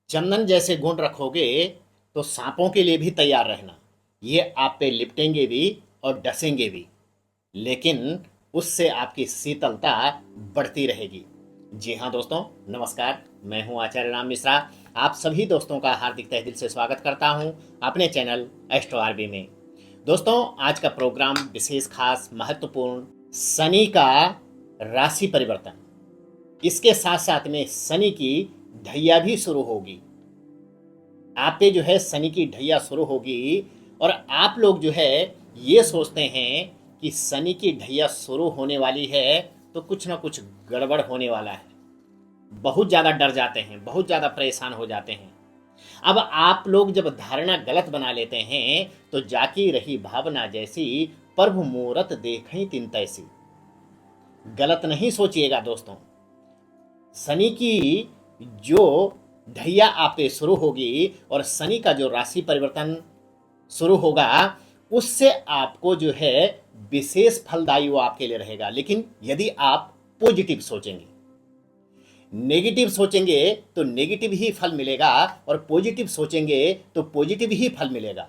चंदन जैसे गुण रखोगे तो सांपों के लिए भी तैयार रहना। ये आप पे लिपटेंगे भी और डसेंगे भी, लेकिन उससे आपकी शीतलता बढ़ती रहेगी। जी हाँ दोस्तों, नमस्कार। मैं हूँ आचार्य राम मिश्रा। आप सभी दोस्तों का हार्दिक तहे दिल से स्वागत करता हूँ अपने चैनल एस्ट्रो आरबी में। दोस्तों, आज का प्रोग्राम विशेष, खास, महत्वपूर्ण, शनि का राशि परिवर्तन, इसके साथ साथ में शनि की ढैया भी शुरू होगी। आप पे जो है शनि की ढैया शुरू होगी और आप लोग जो है ये सोचते हैं कि शनि की ढैया शुरू होने वाली है तो कुछ ना कुछ गड़बड़ होने वाला है। बहुत ज़्यादा डर जाते हैं, बहुत ज़्यादा परेशान हो जाते हैं। अब आप लोग जब धारणा गलत बना लेते हैं तो जाकी रही भावना जैसी, प्रभु मूरत देखें तिन तैसी। गलत नहीं सोचिएगा दोस्तों। शनि की जो ढैया आप पे शुरू होगी और शनि का जो राशि परिवर्तन शुरू होगा, उससे आपको जो है विशेष फलदायी वो आपके लिए रहेगा। लेकिन यदि आप पॉजिटिव सोचेंगे, नेगेटिव सोचेंगे तो नेगेटिव ही फल मिलेगा, और पॉजिटिव सोचेंगे तो पॉजिटिव ही फल मिलेगा।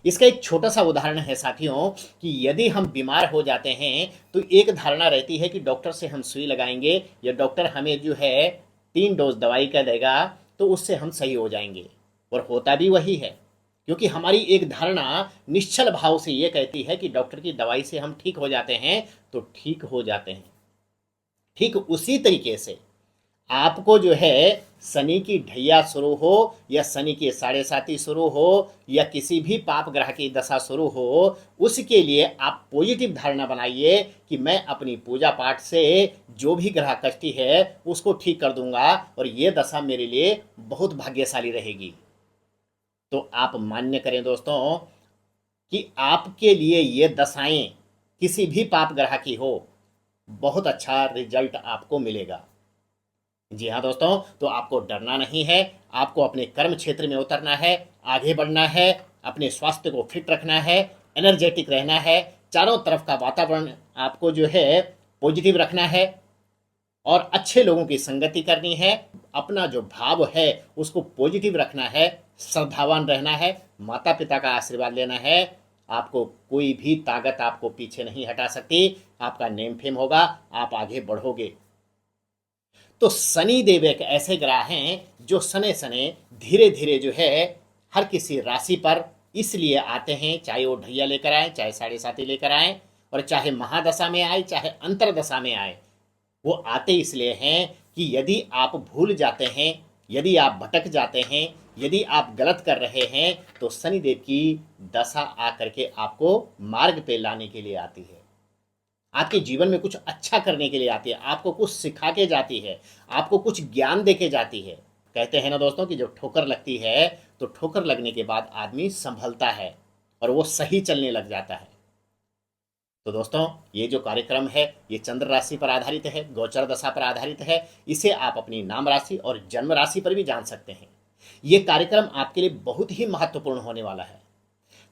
इसका एक छोटा सा उदाहरण है साथियों, कि यदि हम बीमार हो जाते हैं तो एक धारणा रहती है कि डॉक्टर से हम सुई लगाएंगे या डॉक्टर हमें जो है 3 डोज दवाई का देगा तो उससे हम सही हो जाएंगे, और होता भी वही है। क्योंकि हमारी एक धारणा निश्चल भाव से ये कहती है कि डॉक्टर की दवाई से हम ठीक हो जाते हैं तो ठीक हो जाते हैं। ठीक उसी तरीके से आपको जो है शनि की ढैया शुरू हो या शनि के साढ़े साथी शुरू हो या किसी भी पाप ग्रह की दशा शुरू हो, उसके लिए आप पॉजिटिव धारणा बनाइए कि मैं अपनी पूजा पाठ से जो भी ग्रह कष्टी है उसको ठीक कर दूंगा और ये दशा मेरे लिए बहुत भाग्यशाली रहेगी। तो आप मान्य करें दोस्तों कि आपके लिए ये दशाएं किसी भी पाप ग्रह की हो, बहुत अच्छा रिजल्ट आपको मिलेगा। जी हाँ दोस्तों, तो आपको डरना नहीं है। आपको अपने कर्म क्षेत्र में उतरना है, आगे बढ़ना है, अपने स्वास्थ्य को फिट रखना है, एनर्जेटिक रहना है, चारों तरफ का वातावरण आपको जो है पॉजिटिव रखना है और अच्छे लोगों की संगति करनी है। अपना जो भाव है उसको पॉजिटिव रखना है, श्रद्धावान रहना है, माता पिता का आशीर्वाद लेना है। आपको कोई भी ताकत आपको पीछे नहीं हटा सकती। आपका नेम फेम होगा, आप आगे बढ़ोगे। तो शनि देव एक ऐसे ग्रह हैं जो सने सने धीरे धीरे जो है हर किसी राशि पर इसलिए आते हैं, चाहे वो ढैया लेकर आए, चाहे साढ़े साथी लेकर आए, और चाहे महादशा में आए, चाहे अंतरदशा में आए। वो आते इसलिए हैं कि यदि आप भूल जाते हैं, यदि आप भटक जाते हैं, यदि आप गलत कर रहे हैं, तो शनिदेव की दशा आकर के आपको मार्ग पे लाने के लिए आती है। आपके जीवन में कुछ अच्छा करने के लिए आती है, आपको कुछ सिखा के जाती है, आपको कुछ ज्ञान दे के जाती है। कहते हैं ना दोस्तों कि जब ठोकर लगती है तो ठोकर लगने के बाद आदमी संभलता है और वो सही चलने लग जाता है। तो दोस्तों, ये जो कार्यक्रम है ये चंद्र राशि पर आधारित है, गोचर दशा पर आधारित है। इसे आप अपनी नाम राशि और जन्म राशि पर भी जान सकते हैं। ये कार्यक्रम आपके लिए बहुत ही महत्वपूर्ण होने वाला है।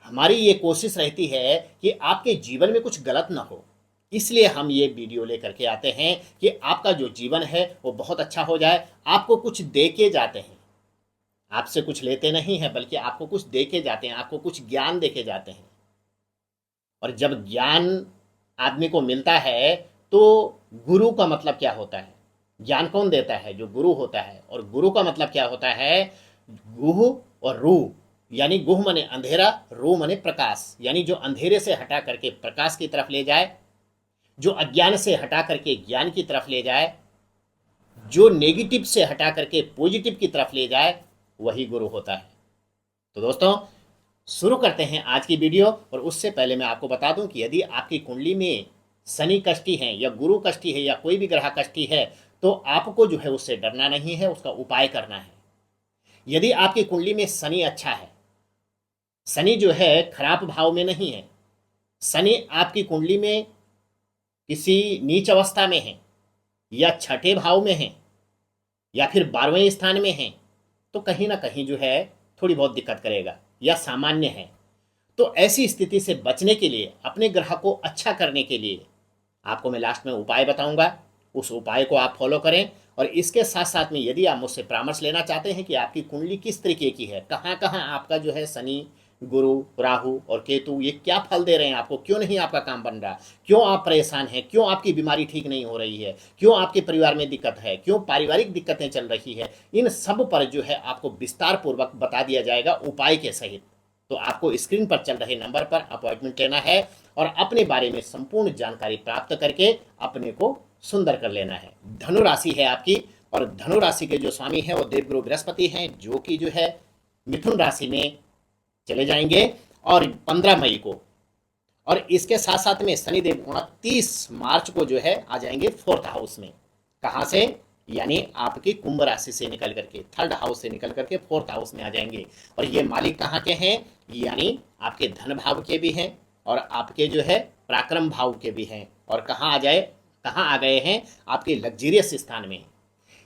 हमारी ये कोशिश रहती है कि आपके जीवन में कुछ गलत ना हो, इसलिए हम ये वीडियो लेकर के आते हैं कि आपका जो जीवन है वो बहुत अच्छा हो जाए। आपको कुछ दे के जाते हैं, आपसे कुछ लेते नहीं हैं, बल्कि आपको कुछ दे के जाते हैं, आपको कुछ ज्ञान दे के जाते हैं। और जब ज्ञान आदमी को मिलता है तो गुरु का मतलब क्या होता है? ज्ञान कौन देता है? जो गुरु होता है। और गुरु का मतलब क्या होता है? गुह और रू, यानी गुह मने अंधेरा, रू मने प्रकाश, यानी जो अंधेरे से हटा करके प्रकाश की तरफ ले जाए, जो अज्ञान से हटा करके ज्ञान की तरफ ले जाए, जो नेगेटिव से हटा करके पॉजिटिव की तरफ ले जाए, वही गुरु होता है। तो दोस्तों, शुरू करते हैं आज की वीडियो। और उससे पहले मैं आपको बता दूं कि यदि आपकी कुंडली में शनि कष्टी है या गुरु कष्टी है या कोई भी ग्रह कष्टी है तो आपको जो है उससे डरना नहीं है, उसका उपाय करना है। यदि आपकी कुंडली में शनि अच्छा है, शनि जो है खराब भाव में नहीं है, शनि आपकी कुंडली में किसी नीच अवस्था में है या छठे भाव में है या फिर 12वें स्थान में है, तो कहीं ना कहीं जो है थोड़ी बहुत दिक्कत करेगा या सामान्य है। तो ऐसी स्थिति से बचने के लिए, अपने ग्रह को अच्छा करने के लिए आपको मैं लास्ट में उपाय बताऊंगा। उस उपाय को आप फॉलो करें। और इसके साथ साथ में यदि आप मुझसे परामर्श लेना चाहते हैं कि आपकी कुंडली किस तरीके की है, कहाँ कहाँ आपका जो है शनि, गुरु, राहु और केतु ये क्या फल दे रहे हैं आपको, क्यों नहीं आपका काम बन रहा, क्यों आप परेशान हैं, क्यों आपकी बीमारी ठीक नहीं हो रही है, क्यों आपके परिवार में दिक्कत है, क्यों पारिवारिक दिक्कतें चल रही है, इन सब पर जो है आपको विस्तार पूर्वक बता दिया जाएगा उपाय के सहित। तो आपको स्क्रीन पर चल रहे नंबर पर अपॉइंटमेंट लेना है और अपने बारे में संपूर्ण जानकारी प्राप्त करके अपने को सुंदर कर लेना है। धनु राशि है आपकी, और धनु राशि के जो स्वामी है वो देवगुरु बृहस्पति हैं, जो कि जो है मिथुन राशि में चले जाएंगे और 15 मई को। और इसके साथ साथ में शनिदेव 29 मार्च को जो है आ जाएंगे 4th हाउस में। कहाँ से? यानी आपकी कुंभ राशि से निकल करके 3rd हाउस से निकल करके 4th हाउस में आ जाएंगे। और ये मालिक कहाँ के हैं? यानी आपके धन भाव के भी हैं और आपके जो है पराक्रम भाव के भी हैं। और कहाँ आ गए हैं? आपके लग्जरियस स्थान में।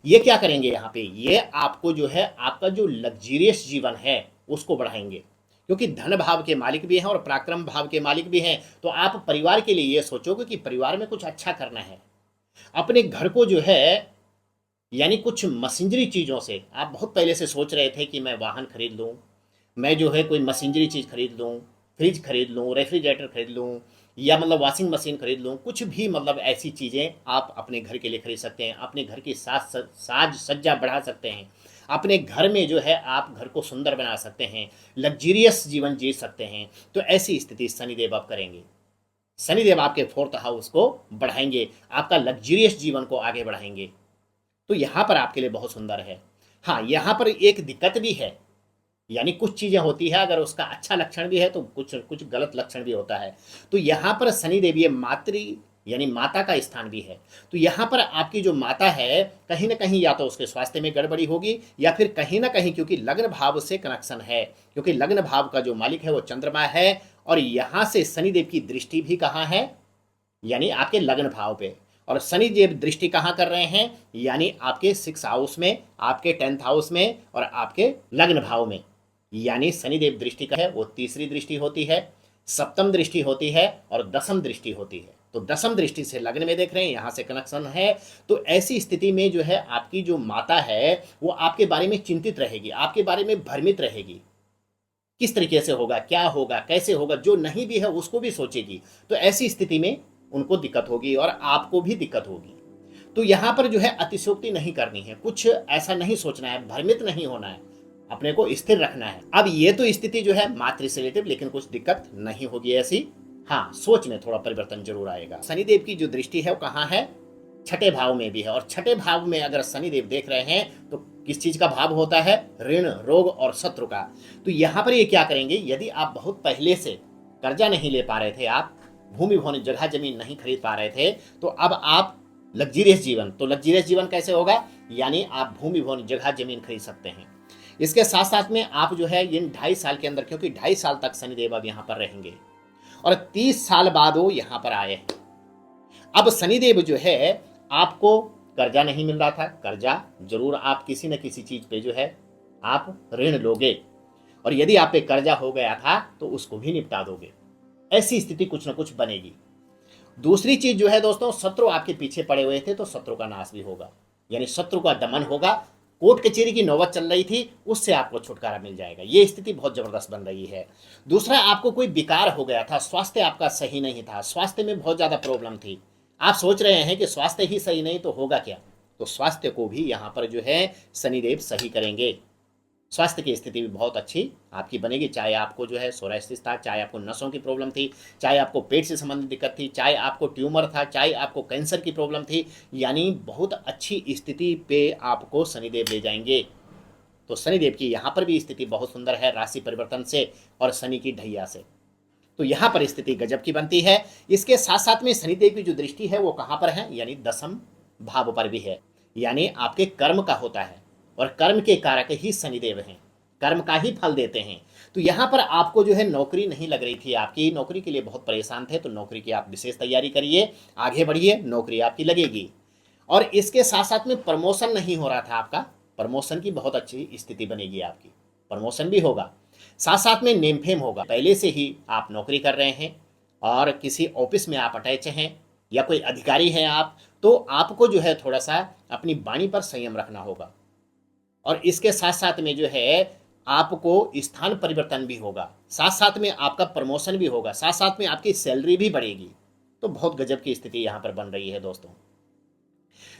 ये क्या करेंगे यहाँ पे? ये आपको जो है आपका जो लग्जरियस जीवन है उसको बढ़ाएंगे, क्योंकि धन भाव के मालिक भी हैं और पराक्रम भाव के मालिक भी हैं। तो आप परिवार के लिए ये सोचोगे कि परिवार में कुछ अच्छा करना है। अपने घर को जो है यानी कुछ मशीनरी चीज़ों से, आप बहुत पहले से सोच रहे थे कि मैं वाहन खरीद लूँ, मैं जो है कोई मशीनरी चीज़ खरीद लूँ, फ्रिज खरीद लूँ, रेफ्रिजरेटर खरीद लूँ, या मतलब वॉशिंग मशीन खरीद लूँ, कुछ भी मतलब ऐसी चीज़ें आप अपने घर के लिए खरीद सकते हैं। अपने घर की साज सज्जा बढ़ा सकते हैं। अपने घर में जो है आप घर को सुंदर बना सकते हैं, लग्जरियस जीवन जी सकते हैं। तो ऐसी स्थिति शनिदेव आप करेंगे। शनिदेव आपके 4th हाउस को बढ़ाएंगे, आपका लग्जरियस जीवन को आगे बढ़ाएंगे। तो यहाँ पर आपके लिए बहुत सुंदर है। हाँ, यहाँ पर एक दिक्कत भी है, यानी कुछ चीज़ें होती है, अगर उसका अच्छा लक्षण भी है तो कुछ गलत लक्षण भी होता है। तो यहाँ पर शनिदेव ये यानी माता का स्थान भी है। तो यहाँ पर आपकी जो माता है कहीं ना कहीं या तो उसके स्वास्थ्य में गड़बड़ी होगी, या फिर कहीं ना कहीं, क्योंकि लग्न भाव से कनेक्शन है, क्योंकि लग्न भाव का जो मालिक है वो चंद्रमा है। और यहाँ से शनिदेव की दृष्टि भी कहाँ है? यानी आपके लग्न भाव पे। और शनिदेव दृष्टि कहाँ कर रहे हैं? यानी आपके 6th हाउस में, आपके 10th हाउस में और आपके लग्न भाव में। यानी शनिदेव दृष्टि का है वो तीसरी दृष्टि होती है, सप्तम दृष्टि होती है और दसम दृष्टि होती है। तो दसम दृष्टि से लग्न में देख रहे हैं, यहाँ से कनेक्शन है। तो ऐसी स्थिति में जो है आपकी जो माता है वो आपके बारे में चिंतित रहेगी, आपके बारे में भ्रमित रहेगी, किस तरीके से होगा, क्या होगा, कैसे होगा, जो नहीं भी है उसको भी सोचेगी। तो ऐसी स्थिति में उनको दिक्कत होगी और आपको भी दिक्कत होगी। तो यहाँ पर जो है अतिशयोक्ति नहीं करनी है, कुछ ऐसा नहीं सोचना है, भ्रमित नहीं होना है, अपने को स्थिर रखना है। अब ये तो स्थिति जो है मातृ से रिलेटेड, लेकिन कुछ दिक्कत नहीं होगी ऐसी। हाँ, सोच में थोड़ा परिवर्तन जरूर आएगा। शनिदेव की जो दृष्टि है वो कहाँ है? 6ठे भाव में भी है। और 6ठे भाव में अगर शनिदेव देख रहे हैं तो किस चीज का भाव होता है? ऋण, रोग और शत्रु का। तो यहाँ पर ये क्या करेंगे? यदि आप बहुत पहले से कर्जा नहीं ले पा रहे थे, आप भूमि भवन जगह जमीन नहीं खरीद पा रहे थे, तो अब आप लग्जरियस जीवन, तो लग्जरियस जीवन कैसे होगा? यानी आप भूमि भवन जगह जमीन खरीद सकते हैं। इसके साथ साथ में आप जो है इन 2.5 साल के अंदर, क्योंकि 2.5 साल तक शनिदेव अब यहाँ पर रहेंगे और 30 साल बाद वो यहाँ पर आए हैं। अब शनिदेव जो है आपको कर्जा नहीं मिल रहा था, कर्जा जरूर आप किसी न किसी चीज पे जो है आप ऋण लोगे, और यदि आप पे कर्जा हो गया था तो उसको भी निपटा दोगे। ऐसी स्थिति कुछ न कुछ बनेगी। दूसरी चीज जो है दोस्तों, शत्रु आपके पीछे पड़े हुए थे तो शत्रु का नाश भी होगा, यानी शत्रु का दमन होगा। कोर्ट कचहरी की नौबत चल रही थी, उससे आपको छुटकारा मिल जाएगा। ये स्थिति बहुत जबरदस्त बन रही है। दूसरा, आपको कोई विकार हो गया था, स्वास्थ्य आपका सही नहीं था, स्वास्थ्य में बहुत ज्यादा प्रॉब्लम थी। आप सोच रहे हैं कि स्वास्थ्य ही सही नहीं तो होगा क्या? तो स्वास्थ्य को भी यहाँ पर जो है शनिदेव सही करेंगे। स्वास्थ्य की स्थिति भी बहुत अच्छी आपकी बनेगी। चाहे आपको जो है सोराइसिस था, चाहे आपको नसों की प्रॉब्लम थी, चाहे आपको पेट से संबंधित दिक्कत थी, चाहे आपको ट्यूमर था, चाहे आपको कैंसर की प्रॉब्लम थी, यानी बहुत अच्छी स्थिति पे आपको शनिदेव ले जाएंगे। तो शनिदेव की यहाँ पर भी स्थिति बहुत सुंदर है, राशि परिवर्तन से और शनि की ढैया से। तो यहाँ पर स्थिति गजब की बनती है। इसके साथ साथ में शनिदेव की जो दृष्टि है वो कहाँ पर है? यानी दसम भाव पर भी है, यानी आपके कर्म का होता है, और कर्म के कारक ही शनिदेव हैं, कर्म का ही फल देते हैं। तो यहाँ पर आपको जो है नौकरी नहीं लग रही थी, आपकी नौकरी के लिए बहुत परेशान थे, तो नौकरी की आप विशेष तैयारी करिए, आगे बढ़िए, नौकरी आपकी लगेगी। और इसके साथ साथ में प्रमोशन नहीं हो रहा था आपका, प्रमोशन की बहुत अच्छी स्थिति बनेगी, आपकी प्रमोशन भी होगा। साथ साथ में नेम फेम होगा। पहले से ही आप नौकरी कर रहे हैं और किसी ऑफिस में आप अटैच हैं या कोई अधिकारी हैं आप, तो आपको जो है थोड़ा सा अपनी वाणी पर संयम रखना होगा। और इसके साथ साथ में जो है आपको स्थान परिवर्तन भी होगा, साथ साथ में आपका प्रमोशन भी होगा, साथ साथ में आपकी सैलरी भी बढ़ेगी। तो बहुत गजब की स्थिति यहाँ पर बन रही है दोस्तों।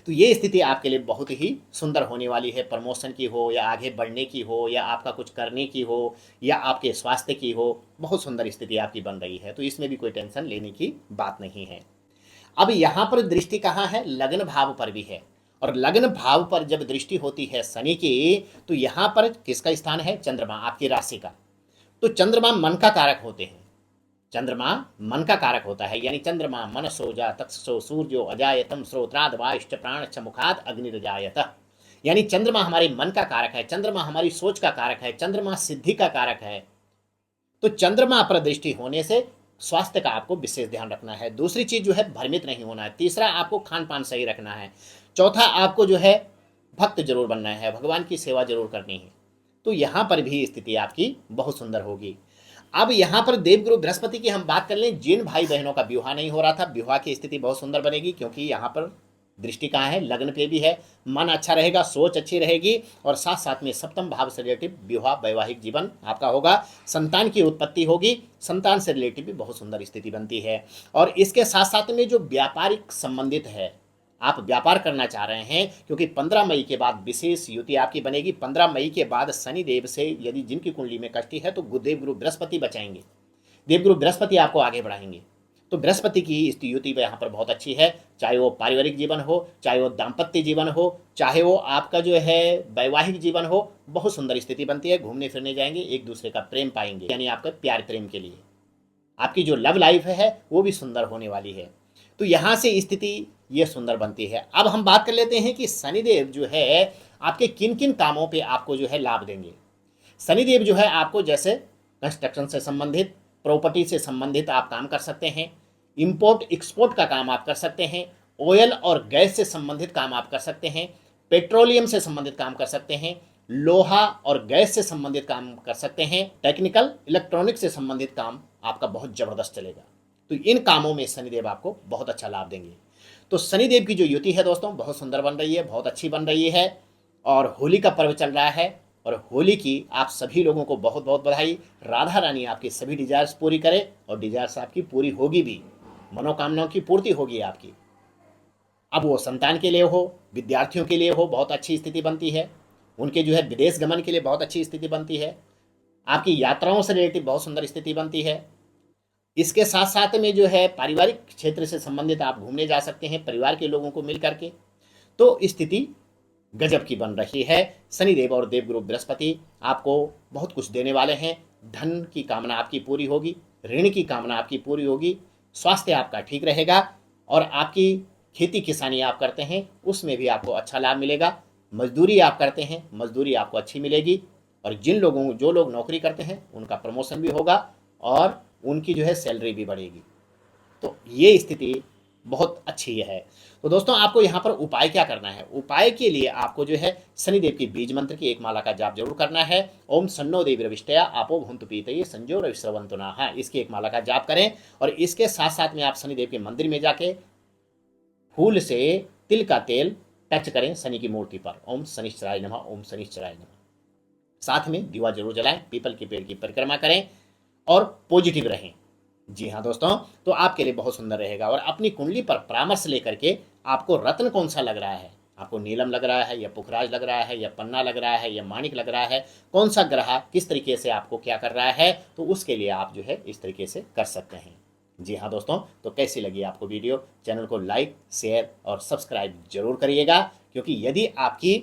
तो ये स्थिति आपके लिए बहुत ही सुंदर होने वाली है, प्रमोशन की हो या आगे बढ़ने की हो या आपका कुछ करने की हो या आपके स्वास्थ्य की हो, बहुत सुंदर स्थिति आपकी बन रही है। तो इसमें भी कोई टेंशन लेने की बात नहीं है। अब यहाँ पर दृष्टि कहाँ है, लग्न भाव पर भी है। और लग्न भाव पर जब दृष्टि होती है शनि की, तो यहाँ पर किसका स्थान है, चंद्रमा, आपकी राशि का। तो चंद्रमा मन का कारक होते हैं, चंद्रमा मन का कारक होता है, यानी चंद्रमा मनसो जा तत्सो सूर्यो अजायतम स्रोत्राद वायुश्च प्राणश्च मुखाद अग्निर्जायत। यानी चंद्रमा हमारे मन का कारक है, चंद्रमा हमारी सोच का कारक है, चंद्रमा सिद्धि का कारक है। तो चंद्रमा पर दृष्टि होने से स्वास्थ्य का आपको विशेष ध्यान रखना है। दूसरी चीज जो है भ्रमित नहीं होना है। तीसरा आपको खान पान सही रखना है। चौथा आपको जो है भक्त जरूर बनना है, भगवान की सेवा जरूर करनी है। तो यहाँ पर भी स्थिति आपकी बहुत सुंदर होगी। अब यहाँ पर देवगुरु बृहस्पति की हम बात कर लें, जिन भाई बहनों का विवाह नहीं हो रहा था, विवाह की स्थिति बहुत सुंदर बनेगी, क्योंकि यहाँ पर दृष्टि कहाँ है, लग्न पे भी है। मन अच्छा रहेगा, सोच अच्छी रहेगी, और साथ साथ में सप्तम भाव से रिलेटिव विवाह वैवाहिक जीवन आपका होगा, संतान की उत्पत्ति होगी, संतान से रिलेटिव भी बहुत सुंदर स्थिति बनती है। और इसके साथ साथ में जो व्यापारिक संबंधित है, आप व्यापार करना चाह रहे हैं, क्योंकि 15 मई के बाद विशेष युति आपकी बनेगी। 15 मई के बाद शनि देव से यदि जिनकी कुंडली में कष्टी है तो देवगुरु बृहस्पति बचाएंगे, देवगुरु बृहस्पति आपको आगे बढ़ाएंगे। तो बृहस्पति की इस युति यहाँ पर बहुत अच्छी है, चाहे वो पारिवारिक जीवन हो, चाहे वो दाम्पत्य जीवन हो, चाहे वो आपका जो है वैवाहिक जीवन हो, बहुत सुंदर स्थिति बनती है। घूमने फिरने जाएंगे, एक दूसरे का प्रेम पाएंगे, यानी आपका प्यार प्रेम के लिए आपकी जो लव लाइफ है वो भी सुंदर होने वाली है। तो यहाँ से स्थिति ये सुंदर बनती है। अब हम बात कर लेते हैं कि शनिदेव जो है आपके किन किन कामों पे आपको जो है लाभ देंगे। शनिदेव जो है आपको जैसे कंस्ट्रक्शन से संबंधित, प्रॉपर्टी से संबंधित आप काम कर सकते हैं, इंपोर्ट एक्सपोर्ट का काम आप कर सकते हैं, ऑयल और गैस से संबंधित काम आप कर सकते हैं, पेट्रोलियम से संबंधित काम कर सकते हैं, लोहा और गैस से संबंधित काम कर सकते हैं, टेक्निकल इलेक्ट्रॉनिक से संबंधित काम आपका बहुत जबरदस्त चलेगा। तो इन कामों में शनिदेव आपको बहुत अच्छा लाभ देंगे। तो शनिदेव की जो युति है दोस्तों बहुत सुंदर बन रही है, बहुत अच्छी बन रही है। और होली का पर्व चल रहा है, और होली की आप सभी लोगों को बहुत बहुत बधाई। राधा रानी आपकी सभी डिजायर्स पूरी करे, और डिजायर्स आपकी पूरी होगी भी, मनोकामनाओं की पूर्ति होगी आपकी। अब वो संतान के लिए हो, विद्यार्थियों के लिए हो, बहुत अच्छी स्थिति बनती है। उनके जो है विदेश गमन के लिए बहुत अच्छी स्थिति बनती है। आपकी यात्राओं से रिलेटिव बहुत सुंदर स्थिति बनती है। इसके साथ साथ में जो है पारिवारिक क्षेत्र से संबंधित आप घूमने जा सकते हैं परिवार के लोगों को मिल करके। तो स्थिति गजब की बन रही है। शनिदेव और देवगुरु बृहस्पति आपको बहुत कुछ देने वाले हैं। धन की कामना आपकी पूरी होगी, ऋण की कामना आपकी पूरी होगी, स्वास्थ्य आपका ठीक रहेगा, और आपकी खेती किसानी आप करते हैं उसमें भी आपको अच्छा लाभ मिलेगा। मजदूरी आप करते हैं, मजदूरी आपको अच्छी मिलेगी, और जो लोग नौकरी करते हैं उनका प्रमोशन भी होगा, और उनकी जो है सैलरी भी बढ़ेगी। तो ये स्थिति बहुत अच्छी है। तो दोस्तों आपको यहाँ पर उपाय क्या करना है, उपाय के लिए आपको जो है शनिदेव की बीज मंत्र की एक माला का जाप जरूर करना है। ओम सन्नो देवी रविष्टया आपो भुंतु पीतये संजो रविश्रवंतुना, इसकी एक माला का जाप करें। और इसके साथ साथ में आप शनिदेव के मंदिर में जाके फूल से तिल का तेल टच करें शनि की मूर्ति पर। ओम शनिश्चराय नमः, ओम शनिश्चराय नमः। साथ में दीवा जरूर जलाएं, पीपल के पेड़ की परिक्रमा करें, और पॉजिटिव रहें। जी हाँ दोस्तों, तो आपके लिए बहुत सुंदर रहेगा। और अपनी कुंडली पर परामर्श लेकर के आपको रत्न कौन सा लग रहा है, आपको नीलम लग रहा है या पुखराज लग रहा है या पन्ना लग रहा है या माणिक लग रहा है, कौन सा ग्रह किस तरीके से आपको क्या कर रहा है, तो उसके लिए आप जो है इस तरीके से कर सकते हैं। जी हाँ दोस्तों, तो कैसी लगी आपको वीडियो, चैनल को लाइक शेयर और सब्सक्राइब जरूर करिएगा, क्योंकि यदि आपकी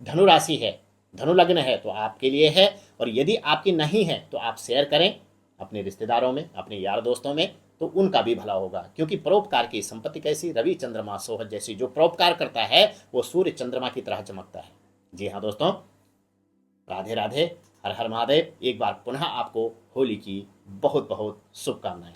धनु राशि है, धनु लग्न है, तो आपके लिए है, और यदि आपकी नहीं है तो आप शेयर करें अपने रिश्तेदारों में, अपने यार दोस्तों में, तो उनका भी भला होगा। क्योंकि परोपकार की संपत्ति कैसी, रवि चंद्रमा सोहत जैसी, जो परोपकार करता है वो सूर्य चंद्रमा की तरह चमकता है। जी हाँ दोस्तों, राधे राधे, हर हर महादेव। एक बार पुनः आपको होली की बहुत बहुत शुभकामनाएं।